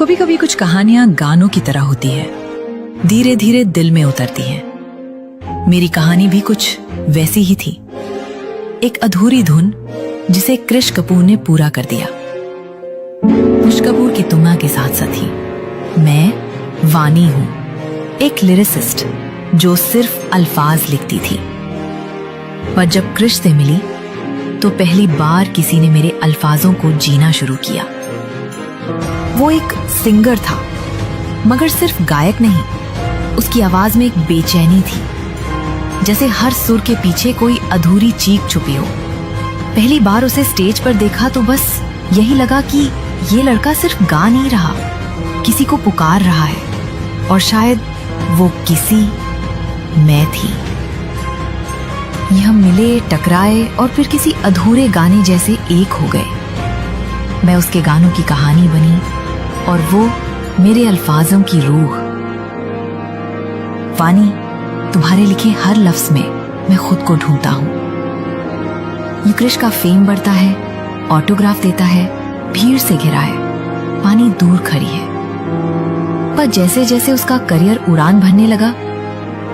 कभी कभी कुछ कहानियां गानों की तरह होती है, धीरे धीरे दिल में उतरती हैं। मेरी कहानी भी कुछ वैसी ही थी। एक अधूरी धुन जिसे कृष कपूर ने पूरा कर दिया। कृष कपूर की तुलना के साथ साथ ही मैं वानी हूं, एक लिरिसिस्ट जो सिर्फ अल्फाज लिखती थी। पर जब कृष से मिली तो पहली बार किसी ने मेरे अल्फाजों को जीना शुरू किया। वो एक सिंगर था, मगर सिर्फ गायक नहीं, उसकी आवाज में एक बेचैनी थी, जैसे हर सुर के पीछे कोई अधूरी चीख छुपी हो। पहली बार उसे स्टेज पर देखा तो बस यही लगा कि ये लड़का सिर्फ गा नहीं रहा, किसी को पुकार रहा है, और शायद वो किसी मैं थी। ये हम मिले, टकराए और फिर किसी अधूरे गाने जैसे एक हो गए। मैं उसके गानों की कहानी बनी और वो मेरे अल्फाजों की रूह। वानी, तुम्हारे लिखे हर लफ्ज में मैं खुद को ढूंढता हूं। ये कृष का फेम बढ़ता है, ऑटोग्राफ देता है, भीड़ से घिरा है, पानी दूर खड़ी है। पर जैसे जैसे उसका करियर उड़ान भरने लगा,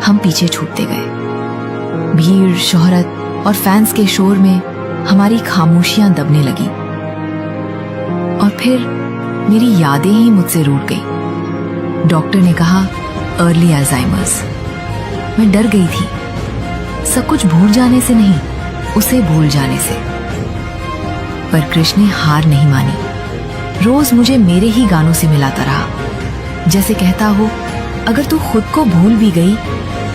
हम पीछे छूटते गए। भीड़, शोहरत और फैंस के शोर में हमारी खामोशियां दबने लगी और फिर मेरी यादें ही मुझसे रूठ गई। डॉक्टर ने कहा अर्ली अल्जाइमर्स। मैं डर गई थी, सब कुछ भूल जाने से नहीं, उसे भूल जाने से। पर कृष ने हार नहीं मानी। रोज मुझे मेरे ही गानों से मिलाता रहा, जैसे कहता हो अगर तू खुद को भूल भी गई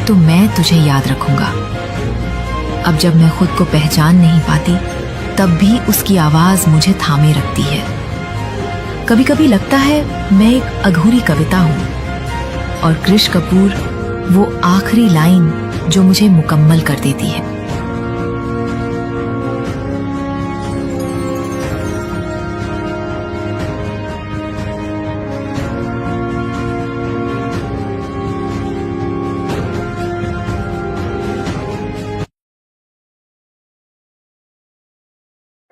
तो मैं तुझे याद रखूंगा। अब जब मैं खुद को पहचान नहीं पाती, तब भी उसकी आवाज मुझे थामे रखती है। कभी कभी लगता है मैं एक अधूरी कविता हूं और कृष कपूर वो आखिरी लाइन जो मुझे मुकम्मल कर देती है।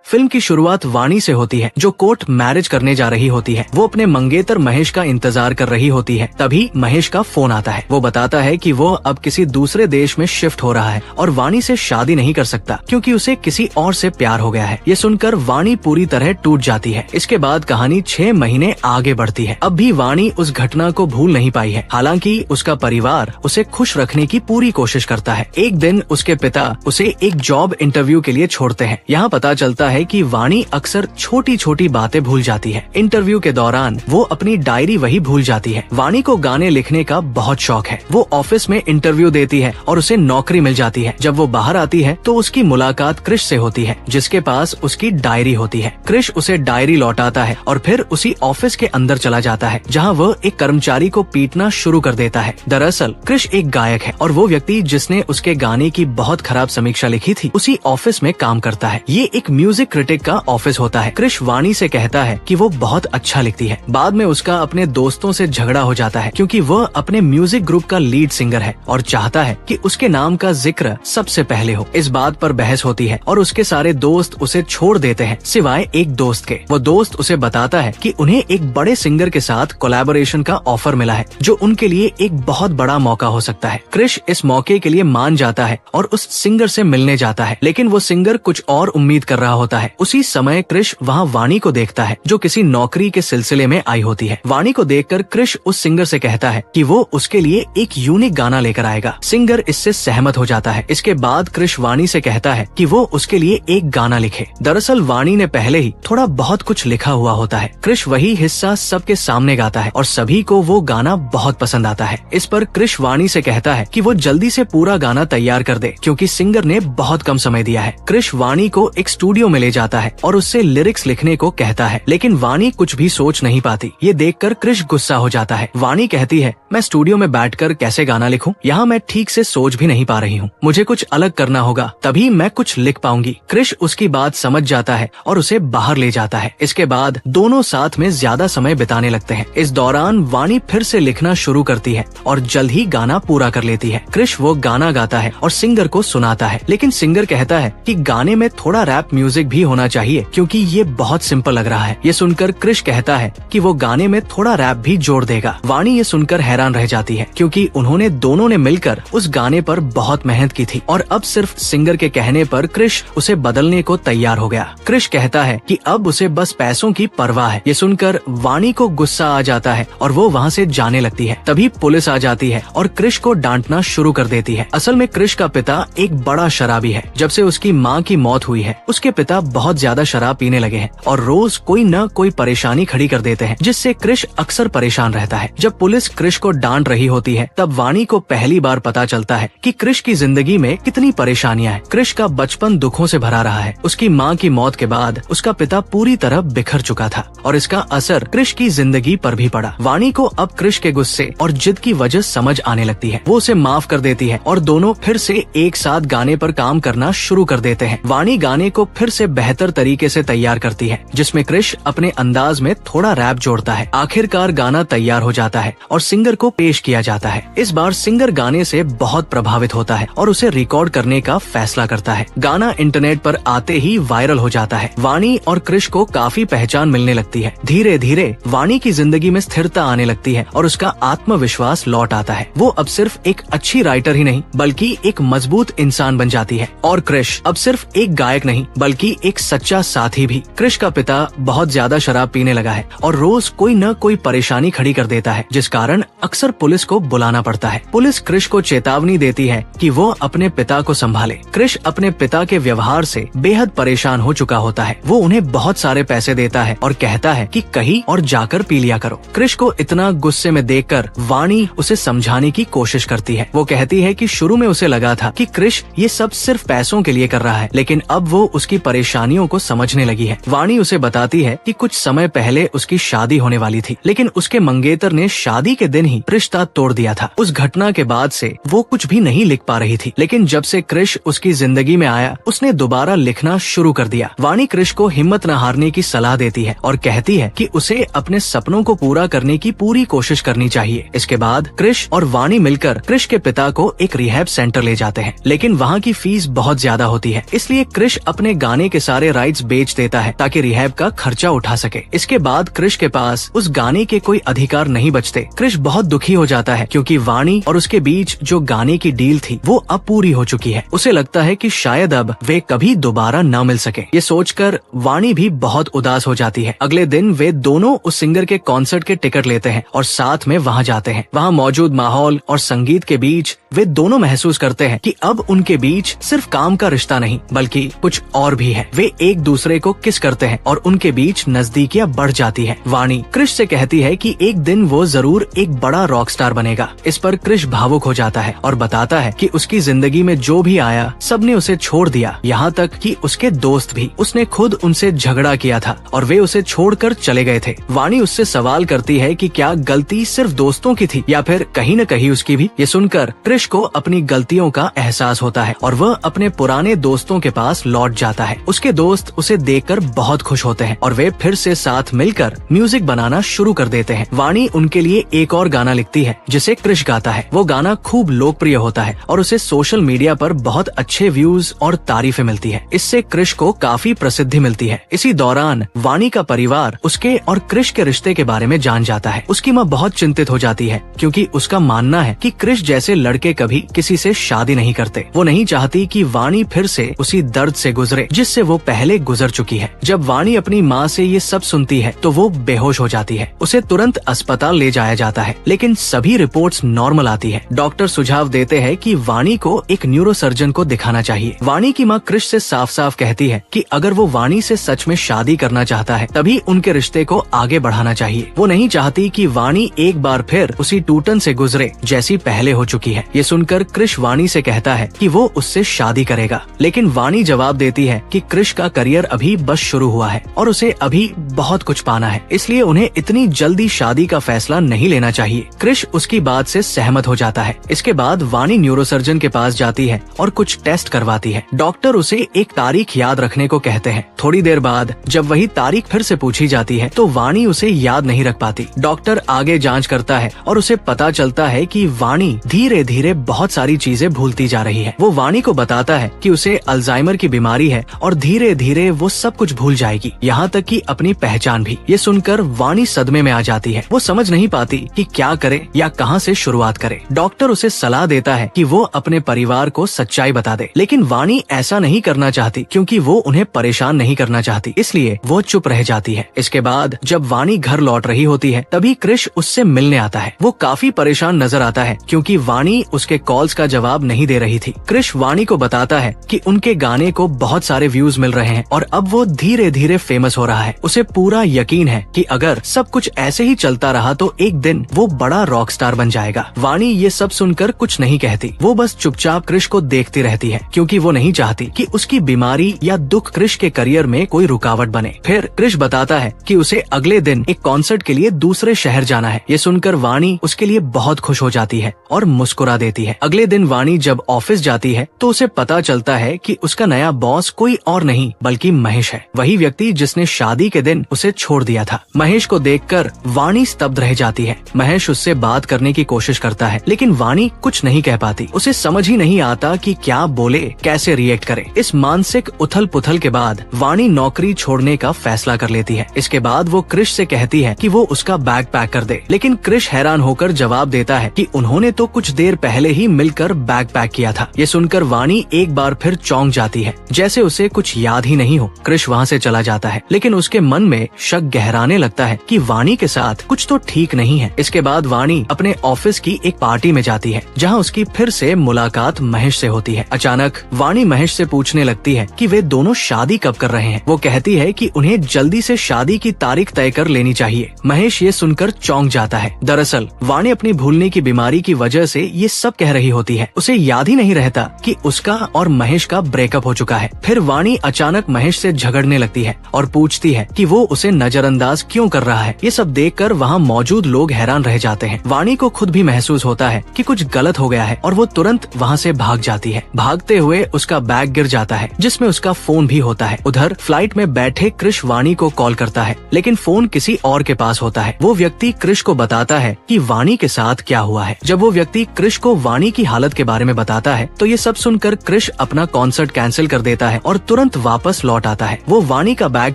फिल्म की शुरुआत वाणी से होती है, जो कोर्ट मैरिज करने जा रही होती है। वो अपने मंगेतर महेश का इंतजार कर रही होती है। तभी महेश का फोन आता है। वो बताता है कि वो अब किसी दूसरे देश में शिफ्ट हो रहा है और वाणी से शादी नहीं कर सकता क्योंकि उसे किसी और से प्यार हो गया है। ये सुनकर वाणी पूरी तरह टूट जाती है। इसके बाद कहानी 6 महीने आगे बढ़ती है। अब भी वाणी उस घटना को भूल नहीं पाई है। हालांकि उसका परिवार उसे खुश रखने की पूरी कोशिश करता है। एक दिन उसके पिता उसे एक जॉब इंटरव्यू के लिए छोड़ते हैं। यहाँ पता चलता है कि वाणी अक्सर छोटी छोटी बातें भूल जाती है। इंटरव्यू के दौरान वो अपनी डायरी वही भूल जाती है। वाणी को गाने लिखने का बहुत शौक है। वो ऑफिस में इंटरव्यू देती है और उसे नौकरी मिल जाती है। जब वो बाहर आती है तो उसकी मुलाकात कृष से होती है, जिसके पास उसकी डायरी होती है। कृष उसे डायरी लौटाता है और फिर उसी ऑफिस के अंदर चला जाता है, जहाँ वह एक कर्मचारी को पीटना शुरू कर देता है। दरअसल कृष एक गायक है और वो व्यक्ति जिसने उसके गाने की बहुत खराब समीक्षा लिखी थी, उसी ऑफिस में काम करता है। ये एक म्यूजिक क्रिटिक का ऑफिस होता है। कृष वाणी से कहता है कि वो बहुत अच्छा लिखती है। बाद में उसका अपने दोस्तों से झगड़ा हो जाता है क्योंकि वह अपने म्यूजिक ग्रुप का लीड सिंगर है और चाहता है कि उसके नाम का जिक्र सबसे पहले हो। इस बात पर बहस होती है और उसके सारे दोस्त उसे छोड़ देते हैं, सिवाय एक दोस्त के। वो दोस्त उसे बताता है कि उन्हें एक बड़े सिंगर के साथ कोलैबोरेशन का ऑफर मिला है, जो उनके लिए एक बहुत बड़ा मौका हो सकता है। कृष इस मौके के लिए मान जाता है और उस सिंगर से मिलने जाता है, लेकिन वो सिंगर कुछ और उम्मीद कर रहा होता है। उसी समय कृष वहाँ वाणी को देखता है, जो किसी नौकरी के सिलसिले में आई होती है। वाणी को देखकर कृष उस सिंगर से कहता है कि वो उसके लिए एक यूनिक गाना लेकर आएगा। सिंगर इससे सहमत हो जाता है। इसके बाद कृष वाणी से कहता है कि वो उसके लिए एक गाना लिखे। दरअसल वाणी ने पहले ही थोड़ा बहुत कुछ लिखा हुआ होता है। कृष वही हिस्सा सबके सामने गाता है और सभी को वो गाना बहुत पसंद आता है। इस पर कृष वाणी से कहता है कि वो जल्दी से पूरा गाना तैयार कर दे, क्योंकि सिंगर ने बहुत कम समय दिया है। कृष वाणी को एक स्टूडियो में ले जाता है और उससे लिरिक्स लिखने को कहता है, लेकिन वाणी कुछ भी सोच नहीं पाती। ये देखकर कृष गुस्सा हो जाता है। वाणी कहती है, मैं स्टूडियो में बैठकर कैसे गाना लिखूं? यहाँ मैं ठीक से सोच भी नहीं पा रही हूँ। मुझे कुछ अलग करना होगा, तभी मैं कुछ लिख पाऊंगी। कृष उसकी बात समझ जाता है और उसे बाहर ले जाता है। इसके बाद दोनों साथ में ज्यादा समय बिताने लगते हैं। इस दौरान वाणी फिर से लिखना शुरू करती है और जल्द ही गाना पूरा कर लेती है। कृष वो गाना गाता है और सिंगर को सुनाता है, लेकिन सिंगर कहता है कि गाने में थोड़ा रैप म्यूजिक भी सही होना चाहिए क्योंकि ये बहुत सिंपल लग रहा है। ये सुनकर क्रिश कहता है कि वो गाने में थोड़ा रैप भी जोड़ देगा। वाणी ये सुनकर हैरान रह जाती है क्योंकि उन्होंने दोनों ने मिलकर उस गाने पर बहुत मेहनत की थी और अब सिर्फ सिंगर के कहने पर क्रिश उसे बदलने को तैयार हो गया। क्रिश कहता है कि अब उसे बस पैसों की परवाह है। ये सुनकर वाणी को गुस्सा आ जाता है और वो वहाँ से जाने लगती है। तभी पुलिस आ जाती है और क्रिश को डांटना शुरू कर देती है। असल में क्रिश का पिता एक बड़ा शराबी है। जब से उसकी माँ की मौत हुई है उसके पिता बहुत ज्यादा शराब पीने लगे हैं और रोज कोई न कोई परेशानी खड़ी कर देते हैं जिससे क्रिश अक्सर परेशान रहता है। जब पुलिस क्रिश को डांट रही होती है तब वाणी को पहली बार पता चलता है कि क्रिश की जिंदगी में कितनी परेशानियां हैं। क्रिश का बचपन दुखों से भरा रहा है। उसकी माँ की मौत के बाद उसका पिता पूरी तरह बिखर चुका था और इसका असर क्रिश की जिंदगी पर भी पड़ा। वाणी को अब क्रिश के गुस्से और जिद की वजह समझ आने लगती है। वो उसे माफ कर देती है और दोनों फिर से एक साथ गाने पर काम करना शुरू कर देते हैं। वाणी गाने को फिर से बेहतर तरीके से तैयार करती है जिसमें क्रिश अपने अंदाज में थोड़ा रैप जोड़ता है। आखिरकार गाना तैयार हो जाता है और सिंगर को पेश किया जाता है। इस बार सिंगर गाने से बहुत प्रभावित होता है और उसे रिकॉर्ड करने का फैसला करता है। गाना इंटरनेट पर आते ही वायरल हो जाता है। वाणी और क्रिश को काफी पहचान मिलने लगती है। धीरे धीरे वाणी की जिंदगी में स्थिरता आने लगती है और उसका आत्मविश्वास लौट आता है। वो अब सिर्फ एक अच्छी राइटर ही नहीं बल्कि एक मजबूत इंसान बन जाती है और क्रिश अब सिर्फ एक गायक नहीं बल्कि एक सच्चा साथी भी। क्रिश का पिता बहुत ज्यादा शराब पीने लगा है और रोज कोई न कोई परेशानी खड़ी कर देता है जिस कारण अक्सर पुलिस को बुलाना पड़ता है। पुलिस क्रिश को चेतावनी देती है कि वो अपने पिता को संभाले। क्रिश अपने पिता के व्यवहार से बेहद परेशान हो चुका होता है। वो उन्हें बहुत सारे पैसे देता है और कहता है कि कहीं और जाकर पी लिया करो। क्रिश को इतना गुस्से में देखकर वाणी उसे समझाने की कोशिश करती है। वो कहती है कि शुरू में उसे लगा था कि क्रिश ये सब सिर्फ पैसों के लिए कर रहा है लेकिन अब वो उसकी परेशानियों को समझने लगी है। वाणी उसे बताती है कि कुछ समय पहले उसकी शादी होने वाली थी लेकिन उसके मंगेतर ने शादी के दिन ही रिश्ता तोड़ दिया था। उस घटना के बाद से वो कुछ भी नहीं लिख पा रही थी लेकिन जब से क्रिश उसकी जिंदगी में आया उसने दोबारा लिखना शुरू कर दिया। वाणी क्रिश को हिम्मत न हारने की सलाह देती है और कहती है कि उसे अपने सपनों को पूरा करने की पूरी कोशिश करनी चाहिए। इसके बाद क्रिश और वाणी मिलकर क्रिश के पिता को एक रिहैब सेंटर ले जाते हैं लेकिन वहाँ की फीस बहुत ज्यादा होती है इसलिए क्रिश अपने गाने के सारे राइट्स बेच देता है ताकि रिहैब का खर्चा उठा सके। इसके बाद क्रिश के पास उस गाने के कोई अधिकार नहीं बचते। क्रिश बहुत दुखी हो जाता है क्योंकि वाणी और उसके बीच जो गाने की डील थी वो अब पूरी हो चुकी है। उसे लगता है कि शायद अब वे कभी दोबारा न मिल सके। ये सोचकर वाणी भी बहुत उदास हो जाती है। अगले दिन वे दोनों उस सिंगर के कॉन्सर्ट के टिकट लेते हैं और साथ में वहाँ जाते हैं। वहाँ मौजूद माहौल और संगीत के बीच वे दोनों महसूस करते हैं कि अब उनके बीच सिर्फ काम का रिश्ता नहीं बल्कि कुछ और भी है। वे एक दूसरे को किस करते हैं और उनके बीच नजदीकियां बढ़ जाती है। वाणी क्रिश से कहती है कि एक दिन वो जरूर एक बड़ा रॉक स्टार बनेगा। इस पर क्रिश भावुक हो जाता है और बताता है कि उसकी जिंदगी में जो भी आया सबने उसे छोड़ दिया, यहाँ तक कि उसके दोस्त भी। उसने खुद उनसे झगड़ा किया था और वे उसे छोड़कर चले गए थे। वाणी उससे सवाल करती है कि क्या गलती सिर्फ दोस्तों की थी या फिर कहीं न कहीं उसकी भी। ये सुनकर क्रिश को अपनी गलतियों का एहसास होता है और वह अपने पुराने दोस्तों के पास लौट जाता है। उसके दोस्त उसे देखकर बहुत खुश होते हैं और वे फिर से साथ मिलकर म्यूजिक बनाना शुरू कर देते हैं। वाणी उनके लिए एक और गाना लिखती है जिसे क्रिश गाता है। वो गाना खूब लोकप्रिय होता है और उसे सोशल मीडिया पर बहुत अच्छे व्यूज और तारीफें मिलती है। इससे क्रिश को काफी प्रसिद्धि मिलती है। इसी दौरान वाणी का परिवार उसके और क्रिश के रिश्ते के बारे में जान जाता है। उसकी माँ बहुत चिंतित हो जाती है क्योंकि उसका मानना है कि क्रिश जैसे लड़के कभी किसी से शादी नहीं करते। वो नहीं चाहती कि वाणी फिर से उसी दर्द से गुजरे जिससे वो पहले गुजर चुकी है। जब वाणी अपनी माँ से ये सब सुनती है तो वो बेहोश हो जाती है। उसे तुरंत अस्पताल ले जाया जाता है लेकिन सभी रिपोर्ट्स नॉर्मल आती है। डॉक्टर सुझाव देते हैं कि वाणी को एक न्यूरोसर्जन को दिखाना चाहिए। वाणी की माँ क्रिश से साफ साफ कहती है कि अगर वो वाणी से सच में शादी करना चाहता है तभी उनके रिश्ते को आगे बढ़ाना चाहिए। वो नहीं चाहती कि वाणी एक बार फिर उसी टूटन से गुजरे जैसी पहले हो चुकी है। ये सुनकर क्रिश वाणी से कहता है कि वो उससे शादी करेगा लेकिन वाणी जवाब देती है कि क्रिश का करियर अभी बस शुरू हुआ है और उसे अभी बहुत कुछ पाना है, इसलिए उन्हें इतनी जल्दी शादी का फैसला नहीं लेना चाहिए। क्रिश उसकी बात से सहमत हो जाता है। इसके बाद वाणी न्यूरोसर्जन के पास जाती है और कुछ टेस्ट करवाती है। डॉक्टर उसे एक तारीख याद रखने को कहते हैं। थोड़ी देर बाद जब वही तारीख फिर से पूछी जाती है तो वाणी उसे याद नहीं रख पाती। डॉक्टर आगे जांच करता है और उसे पता चलता है कि वाणी धीरे धीरे धीरे बहुत सारी चीजें भूलती जा रही है। वो वाणी को बताता है कि उसे अल्जाइमर की बीमारी है और धीरे धीरे वो सब कुछ भूल जाएगी, यहाँ तक कि अपनी पहचान भी। ये सुनकर वाणी सदमे में आ जाती है। वो समझ नहीं पाती कि क्या करे या कहाँ से शुरुआत करे। डॉक्टर उसे सलाह देता है कि वो अपने परिवार को सच्चाई बता दे, लेकिन वाणी ऐसा नहीं करना चाहती क्योंकि वो उन्हें परेशान नहीं करना चाहती, इसलिए वो चुप रह जाती है। इसके बाद जब वाणी घर लौट रही होती है तभी क्रिश उससे मिलने आता है। वो काफी परेशान नजर आता है क्योंकि वाणी उसके कॉल्स का जवाब नहीं दे रही थी। क्रिश वाणी को बताता है कि उनके गाने को बहुत सारे व्यूज मिल रहे हैं और अब वो धीरे धीरे फेमस हो रहा है। उसे पूरा यकीन है कि अगर सब कुछ ऐसे ही चलता रहा तो एक दिन वो बड़ा रॉक स्टार बन जाएगा। वाणी ये सब सुनकर कुछ नहीं कहती, वो बस चुपचाप क्रिश को देखती रहती है क्योंकि वो नहीं चाहती कि उसकी बीमारी या दुख क्रिश के करियर में कोई रुकावट बने। फिर क्रिश बताता है कि उसे अगले दिन एक कॉन्सर्ट के लिए दूसरे शहर जाना है। ये सुनकर वाणी उसके लिए बहुत खुश हो जाती है और मुस्कुरा देती है। अगले दिन वाणी जब ऑफिस जाती है तो उसे पता चलता है कि उसका नया बॉस कोई और नहीं बल्कि महेश है, वही व्यक्ति जिसने शादी के दिन उसे छोड़ दिया था। महेश को देखकर वाणी स्तब्ध रह जाती है। महेश उससे बात करने की कोशिश करता है लेकिन वाणी कुछ नहीं कह पाती। उसे समझ ही नहीं आता कि क्या बोले, कैसे रिएक्ट करे। इस मानसिक उथल पुथल के बाद वाणी नौकरी छोड़ने का फैसला कर लेती है। इसके बाद वो क्रिश से कहती है कि वो उसका बैग पैक कर दे, लेकिन क्रिश हैरान होकर जवाब देता है कि उन्होंने तो कुछ देर पहले ही मिलकर बैग पैक किया था। ये सुनकर वाणी एक बार फिर चौंक जाती है, जैसे उसे कुछ याद ही नहीं हो। क्रिश वहाँ से चला जाता है लेकिन उसके मन में शक गहराने लगता है कि वाणी के साथ कुछ तो ठीक नहीं है। इसके बाद वाणी अपने ऑफिस की एक पार्टी में जाती है जहाँ उसकी फिर से मुलाकात महेश से होती है। अचानक वाणी महेश से पूछने लगती है कि वे दोनों शादी कब कर रहे हैं। वो कहती है कि उन्हें जल्दी से शादी की तारीख तय कर लेनी चाहिए। महेश ये सुनकर चौंक जाता है। दरअसल वाणी अपनी भूलने की बीमारी की वजह से ये सब कह रही होती है। उसे याद ही नहीं रहता कि उसका और महेश का ब्रेकअप हो चुका है। फिर वाणी अचानक महेश से झगड़ने लगती है और पूछती है कि वो उसे नजरअंदाज क्यों कर रहा है। ये सब देखकर वहाँ मौजूद लोग हैरान रह जाते हैं। वाणी को खुद भी महसूस होता है कि कुछ गलत हो गया है और वो तुरंत वहाँ से भाग जाती है। भागते हुए उसका बैग गिर जाता है जिसमें उसका फोन भी होता है। उधर फ्लाइट में बैठे क्रिश वाणी को कॉल करता है लेकिन फोन किसी और के पास होता है। वो व्यक्ति क्रिश को बताता है कि वाणी के साथ क्या हुआ है। जब वो व्यक्ति क्रिश को वाणी की हालत के बारे में बताता है तो ये सब सुनकर क्रिश अपना कॉन्सर्ट कैंसिल कर देता है और तुरंत वापस लौट आता है। वो वाणी का बैग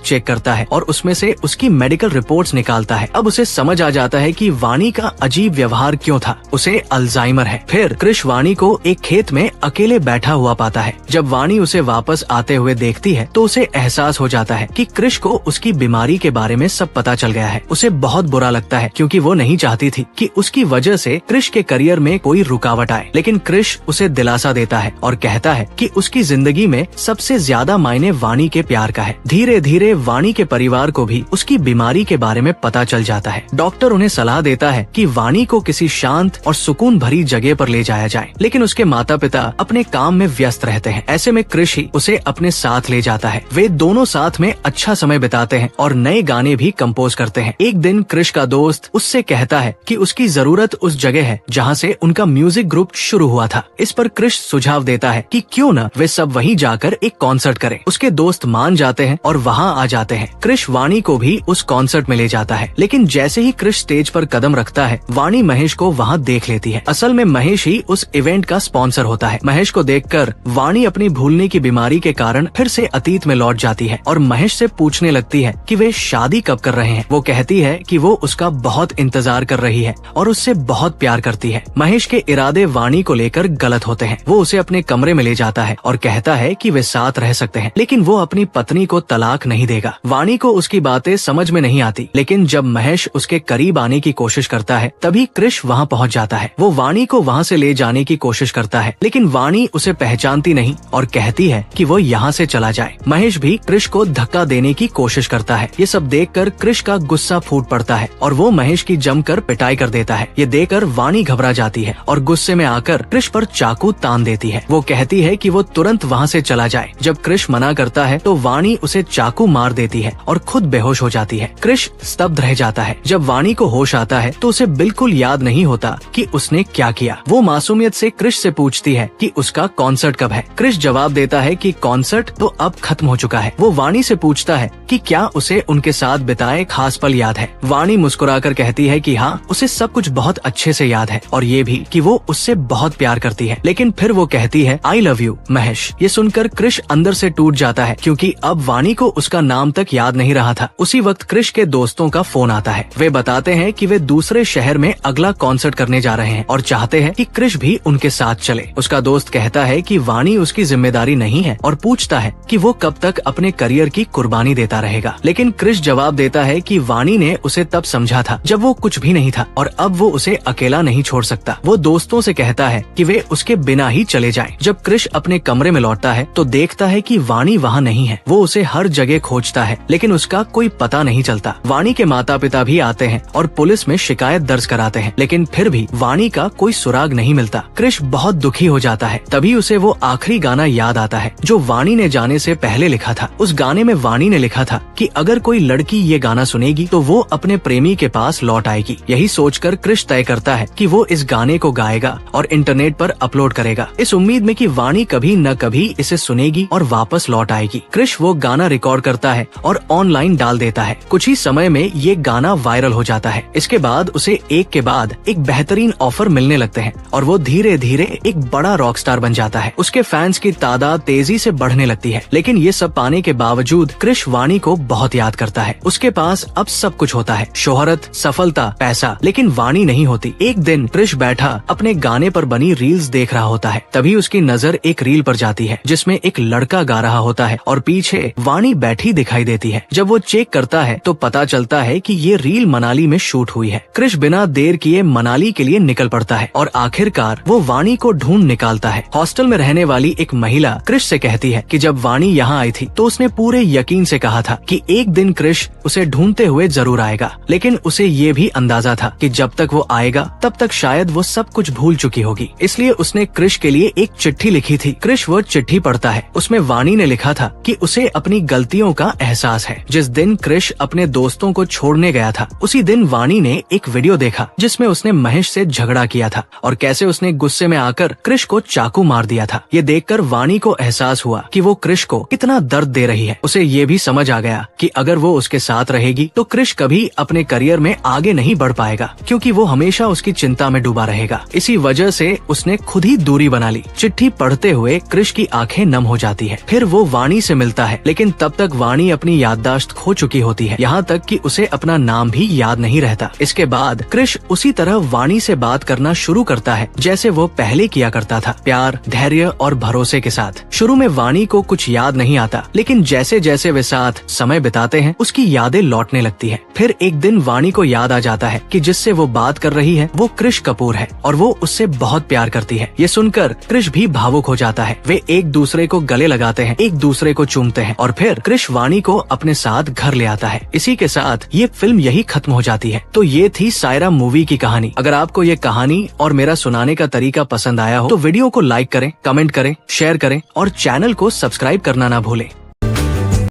चेक करता है और उसमें से उसकी मेडिकल रिपोर्ट्स निकालता है। अब उसे समझ आ जाता है कि वाणी का अजीब व्यवहार क्यों था, उसे अल्जाइमर है। फिर क्रिश वाणी को एक खेत में अकेले बैठा हुआ पाता है। जब वाणी उसे वापस आते हुए देखती है तो उसे एहसास हो जाता है कि क्रिश को उसकी बीमारी के बारे में सब पता चल गया है। उसे बहुत बुरा लगता है क्योंकि वो नहीं चाहती थी कि उसकी वजह से क्रिश के करियर में कोई रुकावट आए, लेकिन क्रिश उसे दिलासा देता है और कहता है कि उसकी जिंदगी में सबसे ज्यादा मायने वाणी के प्यार का है। धीरे धीरे वाणी के परिवार को भी उसकी बीमारी के बारे में पता चल जाता है। डॉक्टर उन्हें सलाह देता है कि वाणी को किसी शांत और सुकून भरी जगह पर ले जाया जाए, लेकिन उसके माता पिता अपने काम में व्यस्त रहते हैं। ऐसे में क्रिश ही उसे अपने साथ ले जाता है। वे दोनों साथ में अच्छा समय बिताते हैं और नए गाने भी कंपोज करते हैं। एक दिन क्रिश का दोस्त उससे कहता है कि उसकी जरूरत उस जगह है जहाँ से उनका म्यूजिक ग्रुप शुरू हुआ था। इस पर क्रिश सुझाव देता है कि क्यों न वे सब वहीं जाकर एक कॉन्सर्ट करें। उसके दोस्त मान जाते हैं और वहाँ आ जाते हैं। क्रिश वाणी को भी उस कॉन्सर्ट में ले जाता है, लेकिन जैसे ही क्रिश स्टेज पर कदम रखता है वाणी महेश को वहाँ देख लेती है। असल में महेश ही उस इवेंट का स्पॉन्सर होता है। महेश को देखकर वाणी अपनी भूलने की बीमारी के कारण फिर से अतीत में लौट जाती है और महेश से पूछने लगती है कि वे शादी कब कर रहे हैं। वो कहती है कि वो उसका बहुत इंतजार कर रही है और उससे बहुत प्यार करती है। महेश के इरादे वाणी को लेकर गलत होते हैं। वो उसे अपने कमरे में ले जाता है और कहता है कि वे साथ रह सकते हैं, लेकिन वो अपनी पत्नी को तलाक नहीं देगा। वाणी को उसकी बातें समझ में नहीं आती, लेकिन जब महेश उसके करीब आने की कोशिश करता है तभी क्रिश वहाँ पहुँच जाता है। वो वाणी को वहाँ से ले जाने की कोशिश करता है, लेकिन वाणी उसे पहचानती नहीं और कहती है कि वो यहाँ से चला जाए। महेश भी क्रिश को धक्का देने की कोशिश करता है। ये सब देखकर क्रिश का गुस्सा फूट पड़ता है और वो महेश की जमकर पिटाई कर देता है। ये देखकर वाणी घबरा जाती है और गुस्से में आकर क्रिश पर चाकू तान देती है। वो कहती है कि वो तुरंत वहाँ से चला जाए। जब क्रिश मना करता है तो वाणी उसे चाकू मार देती है और खुद बेहोश हो जाती है। क्रिश स्तब्ध रह जाता है। जब वाणी को होश आता है तो उसे बिल्कुल याद नहीं होता कि उसने क्या किया। वो मासूमियत से क्रिश से पूछती है कि उसका कॉन्सर्ट कब है। क्रिश जवाब देता है कि कॉन्सर्ट तो अब खत्म हो चुका है। वो वाणी से पूछता है कि क्या उसे उनके साथ बिताए खास पल याद है। वाणी मुस्कुराकर कहती है कि हाँ, उसे सब कुछ बहुत अच्छे से याद है और ये भी कि वो उससे बहुत प्यार करती है, लेकिन फिर वो कहती है आई लव यू महेश। ये सुनकर क्रिश अंदर से टूट जाता है, क्योंकि अब वाणी को उसका नाम तक याद नहीं रहा था। उसी वक्त क्रिश के दोस्तों का फोन आता है। वे बताते हैं कि वे दूसरे शहर में अगला कॉन्सर्ट करने जा रहे हैं और चाहते हैं कि क्रिश भी उनके साथ चले। उसका दोस्त कहता है कि वाणी उसकी जिम्मेदारी नहीं है और पूछता है कि वो कब तक अपने करियर की कुर्बानी देता रहेगा। लेकिन क्रिश जवाब देता है कि वाणी ने उसे तब समझा था जब वो कुछ भी नहीं था और अब वो उसे अकेला नहीं छोड़ सकता। वो दोस्तों से कहता है कि वे उसके बिना ही चले जाएं। जब क्रिश अपने कमरे में लौटता है तो देखता है कि वाणी वहाँ नहीं है। वो उसे हर जगह खोजता है, लेकिन उसका कोई पता नहीं चलता। वाणी के माता पिता भी आते हैं और पुलिस में शिकायत दर्ज कराते हैं, लेकिन फिर भी वाणी का कोई सुराग नहीं मिलता। क्रिश बहुत दुखी हो जाता है। तभी उसे वो आखिरी गाना याद आता है जो वाणी ने जाने से पहले लिखा था। उस गाने में वाणी ने लिखा था कि अगर कोई लड़की ये गाना सुनेगी तो वो अपने प्रेमी के पास लौट आएगी। यही सोचकर क्रिश तय करता है कि वो इस गाने को गाएगा और इंटरनेट पर अपलोड करेगा, इस उम्मीद में कि वाणी कभी न कभी इसे सुनेगी और वापस लौट आएगी। क्रिश वो गाना रिकॉर्ड करता है और ऑनलाइन डाल देता है। कुछ ही समय में ये गाना वायरल हो जाता है। इसके बाद उसे एक के बाद एक बेहतरीन ऑफर मिलने लगते हैं और वो धीरे धीरे एक बड़ा रॉक स्टार बन जाता है। उसके फैंस की तादाद तेजी से बढ़ने लगती है, लेकिन ये सब पाने के बावजूद क्रिश वाणी को बहुत याद करता है। उसके पास अब सब कुछ होता है, शोहरत, सफलता, पैसा, लेकिन वाणी नहीं होती। एक दिन क्रिश बैठा अपने गाने पर बनी रील्स देख रहा होता है। तभी उसकी नजर एक रील पर जाती है जिसमें एक लड़का गा रहा होता है और पीछे वाणी बैठी दिखाई देती है। जब वो चेक करता है तो पता चलता है कि ये रील मनाली में शूट हुई है। क्रिश बिना देर किए मनाली के लिए निकल पड़ता है और आखिरकार वो वाणी को ढूंढ निकालता है। हॉस्टल में रहने वाली एक महिला क्रिश से कहती है कि जब वाणी यहाँ आई थी तो उसने पूरे यकीन से कहा था कि एक दिन क्रिश उसे ढूंढते हुए जरूर आएगा, लेकिन उसे ये भी अंदाजा था कि जब तक वो आएगा तब तक शायद वो सब कुछ भूल चुकी होगी। इसलिए उसने क्रिश के लिए एक चिट्ठी लिखी थी। क्रिश वो चिट्ठी पढ़ता है। उसमें वाणी ने लिखा था कि उसे अपनी गलतियों का एहसास है। जिस दिन क्रिश अपने दोस्तों को छोड़ने गया था उसी दिन वाणी ने एक वीडियो देखा जिसमें उसने महेश से झगड़ा किया था और कैसे उसने गुस्से में आकर क्रिश को चाकू मार दिया था। ये देखकर वाणी को एहसास हुआ कि वो क्रिश को कितना दर्द दे रही है। उसे ये भी समझ आ गया कि अगर वो उसके साथ रहेगी तो क्रिश कभी अपने करियर में आगे नहीं बढ़ पाएगा, क्योंकि वो हमेशा उसकी चिंता में डूबा रहेगा। इसी वजह से उसने खुद ही दूरी बना ली। चिट्ठी पढ़ते हुए क्रिश की आंखें नम हो जाती है। फिर वो वाणी से मिलता है, लेकिन तब तक वाणी अपनी याददाश्त खो चुकी होती है, यहाँ तक कि उसे अपना नाम भी याद नहीं रहता। इसके बाद क्रिश उसी तरह वाणी से बात करना शुरू करता है जैसे वो पहले किया करता था, प्यार, धैर्य और भरोसे के साथ। शुरू में वाणी को कुछ याद नहीं आता, लेकिन जैसे जैसे वे साथ समय बिताते हैं उसकी यादें लौटने लगती है। फिर एक दिन वाणी को याद आ जाता है कि जिससे वो बात कर रही है वो क्रिश कपूर है और वो उससे बहुत प्यार करती है। ये सुनकर क्रिश भी भावुक हो जाता है। वे एक दूसरे को गले लगाते हैं, एक दूसरे को चूमते हैं और फिर क्रिश वाणी को अपने साथ घर ले आता है। इसी के साथ ये फिल्म यही खत्म हो जाती है। तो ये थी सायरा मूवी की कहानी। अगर आपको ये कहानी और मेरा सुनाने का तरीका पसंद आया हो तो वीडियो को लाइक करें, कमेंट करें, शेयर करें और चैनल को सब्सक्राइब करना ना भूलें।